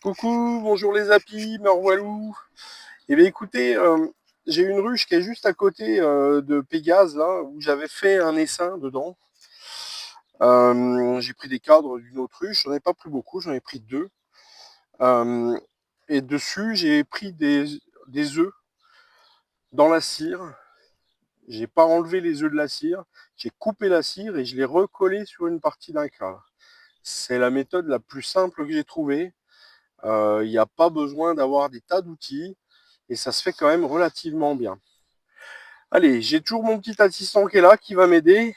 Coucou, bonjour les apis, me revoilou. Eh bien écoutez, j'ai une ruche qui est juste à côté de Pégase, là, où j'avais fait un essaim dedans. J'ai pris des cadres d'une autruche, j'en ai pas pris beaucoup, j'en ai pris deux. Euh, et dessus, j'ai pris des œufs dans la cire. J'ai pas enlevé les œufs de la cire, j'ai coupé la cire et je l'ai recollé sur une partie d'un cadre. C'est la méthode la plus simple que j'ai trouvée. Il n'y a pas besoin d'avoir des tas d'outils et ça se fait quand même relativement bien. Allez, j'ai toujours mon petit assistant qui est là, qui va m'aider.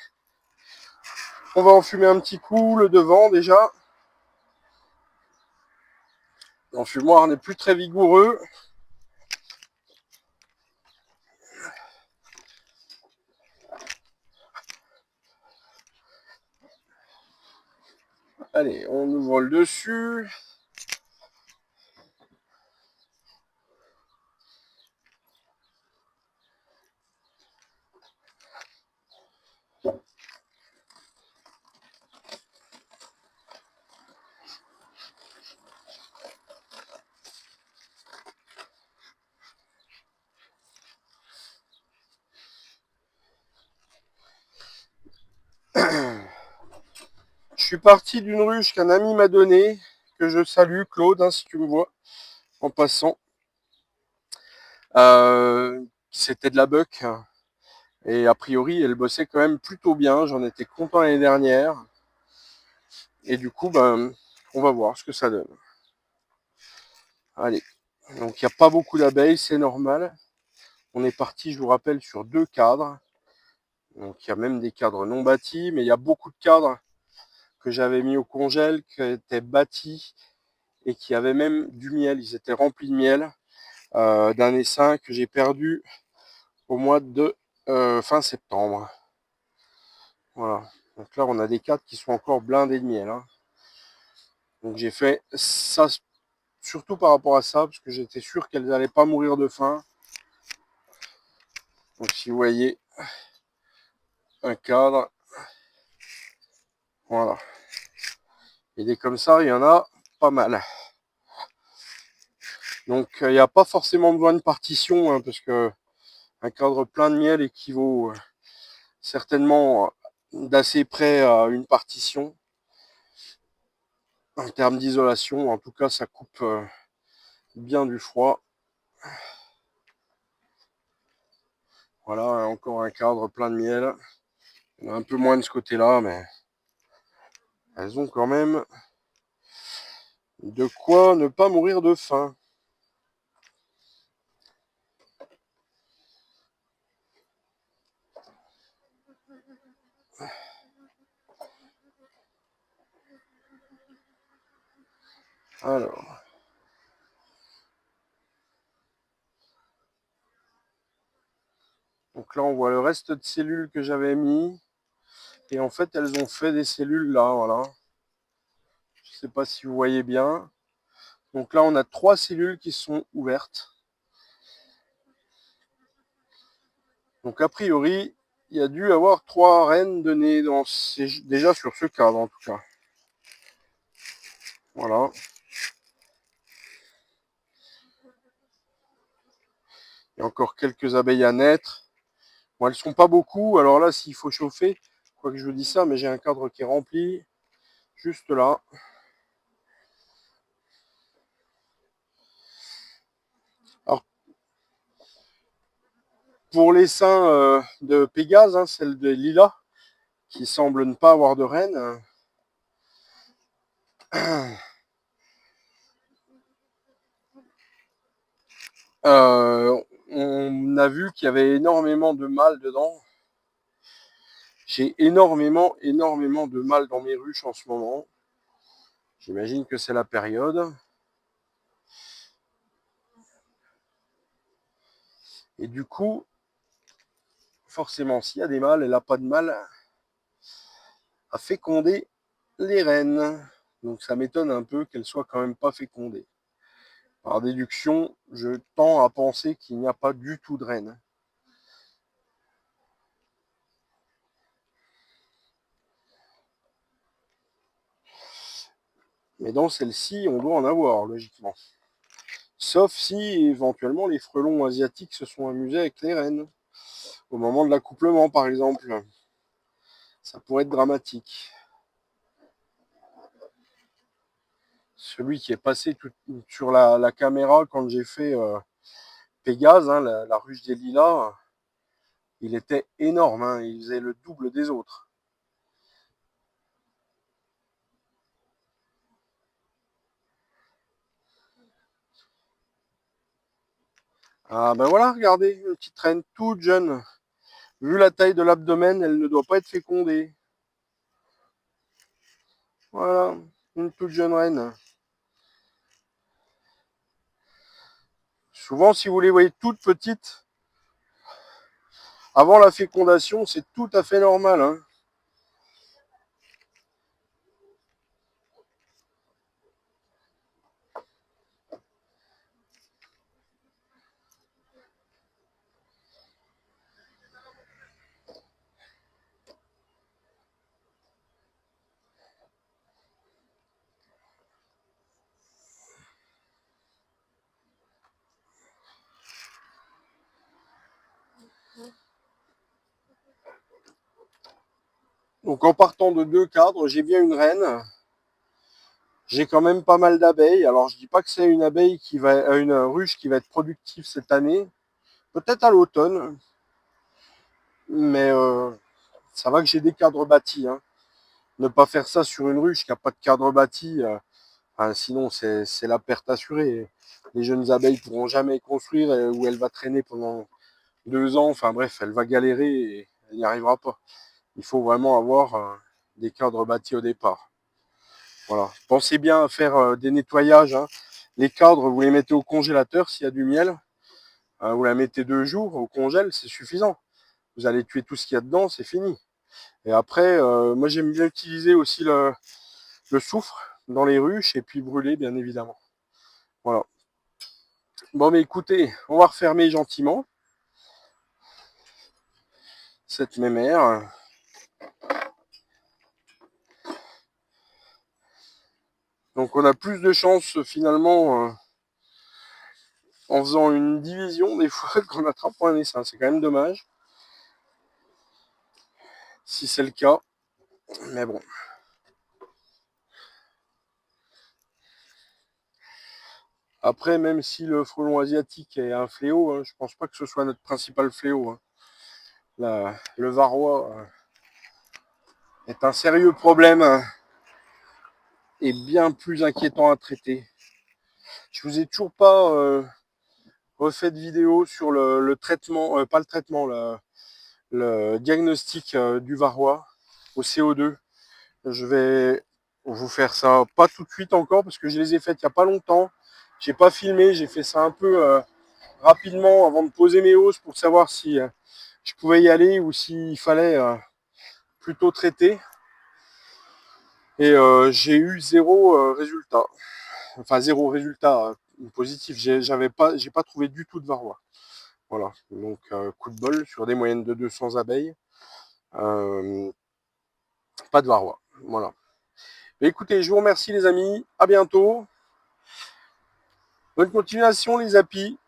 On va enfumer un petit coup le devant déjà. L'enfumoir n'est plus très vigoureux. Allez, on ouvre le dessus. Je suis parti d'une ruche qu'un ami m'a donnée, que je salue, Claude, hein, si tu me vois, en passant. C'était de la buck. Et a priori, elle bossait quand même plutôt bien. J'en étais content l'année dernière. Et du coup, ben, on va voir ce que ça donne. Allez. Donc, il n'y a pas beaucoup d'abeilles, c'est normal. On est parti, je vous rappelle, sur deux cadres. Donc, il y a même des cadres non bâtis, mais il y a beaucoup de cadres que j'avais mis au congèle, qui étaient bâtis et qui avaient même du miel. Ils étaient remplis de miel d'un essaim que j'ai perdu au mois de fin septembre. Voilà. Donc là, on a des cadres qui sont encore blindés de miel, hein. Donc j'ai fait ça surtout par rapport à ça, parce que j'étais sûr qu'elles n'allaient pas mourir de faim. Donc si vous voyez un cadre, voilà. Et des comme ça, il y en a pas mal. Donc il n'y a pas forcément besoin de partition, hein, parce que un cadre plein de miel équivaut certainement d'assez près à une partition. En termes d'isolation, en tout cas, ça coupe bien du froid. Voilà, encore un cadre plein de miel. Il y en a un peu moins de ce côté-là, mais elles ont quand même de quoi ne pas mourir de faim. Alors, donc là, on voit le reste de cellules que j'avais mis. Et en fait, elles ont fait des cellules là, voilà. Je ne sais pas si vous voyez bien. Donc là, on a 3 cellules qui sont ouvertes. Donc a priori, il y a dû avoir 3 reines de nez déjà sur ce cadre en tout cas. Voilà. Il y a encore quelques abeilles à naître. Bon, elles ne sont pas beaucoup. Alors là, s'il faut chauffer, quoi que je vous dis ça, mais j'ai un cadre qui est rempli. Juste là. Alors, pour les seins de Pégase, hein, celle de Lila, qui semble ne pas avoir de reine, on a vu qu'il y avait énormément de mâles dedans. J'ai énormément de mâles dans mes ruches en ce moment. J'imagine que c'est la période. Et du coup, forcément, s'il y a des mâles, elle n'a pas de mal à féconder les reines. Donc ça m'étonne un peu qu'elle soit quand même pas fécondée. Par déduction, je tends à penser qu'il n'y a pas du tout de reines. Mais dans celle-ci, on doit en avoir, logiquement. Sauf si, éventuellement, les frelons asiatiques se sont amusés avec les reines. Au moment de l'accouplement, par exemple. Ça pourrait être dramatique. Celui qui est passé sur la caméra quand j'ai fait Pégase, hein, la ruche des lilas, il était énorme, hein, il faisait le double des autres. Ah ben voilà, regardez, une petite reine toute jeune. Vu la taille de l'abdomen, elle ne doit pas être fécondée. Voilà, une toute jeune reine. Souvent, si vous les voyez toutes petites, avant la fécondation, c'est tout à fait normal, hein. Donc en partant de 2 cadres, j'ai bien une reine. J'ai quand même pas mal d'abeilles. Alors je dis pas que c'est une abeille qui va, une ruche qui va être productive cette année. Peut-être à l'automne, mais ça va que j'ai des cadres bâtis, hein. Ne pas faire ça sur une ruche qui n'a pas de cadre bâti, sinon c'est la perte assurée. Les jeunes abeilles pourront jamais construire, ou elle va traîner pendant 2 ans. Enfin bref, elle va galérer et elle n'y arrivera pas. Il faut vraiment avoir des cadres bâtis au départ. Voilà. Pensez bien à faire des nettoyages, hein. Les cadres, vous les mettez au congélateur s'il y a du miel. Vous la mettez 2 jours au congèle, c'est suffisant. Vous allez tuer tout ce qu'il y a dedans, c'est fini. Et après, moi j'aime bien utiliser aussi le soufre dans les ruches et puis brûler, bien évidemment. Voilà. Bon, mais écoutez, on va refermer gentiment cette mémère. Donc on a plus de chance finalement en faisant une division des fois qu'on attrape un essaim. C'est quand même dommage si c'est le cas. Mais bon. Après, même si le frelon asiatique est un fléau, hein, je pense pas que ce soit notre principal fléau, hein. Le varroa est un sérieux problème, hein, et bien plus inquiétant à traiter. Je vous ai toujours pas refait de vidéo sur le traitement, pas le traitement, le diagnostic du varroa au CO2. Je vais vous faire ça pas tout de suite encore parce que je les ai faites il n'y a pas longtemps. J'ai pas filmé, j'ai fait ça un peu rapidement avant de poser mes hausses pour savoir si je pouvais y aller ou s'il fallait plutôt traiter. Et j'ai eu zéro résultat. Enfin, zéro résultat positif. J'ai pas trouvé du tout de varroa. Voilà. Donc, coup de bol sur des moyennes de 200 abeilles. Euh, Pas de varroa. Voilà. Mais écoutez, je vous remercie les amis. À bientôt. Bonne continuation les apis.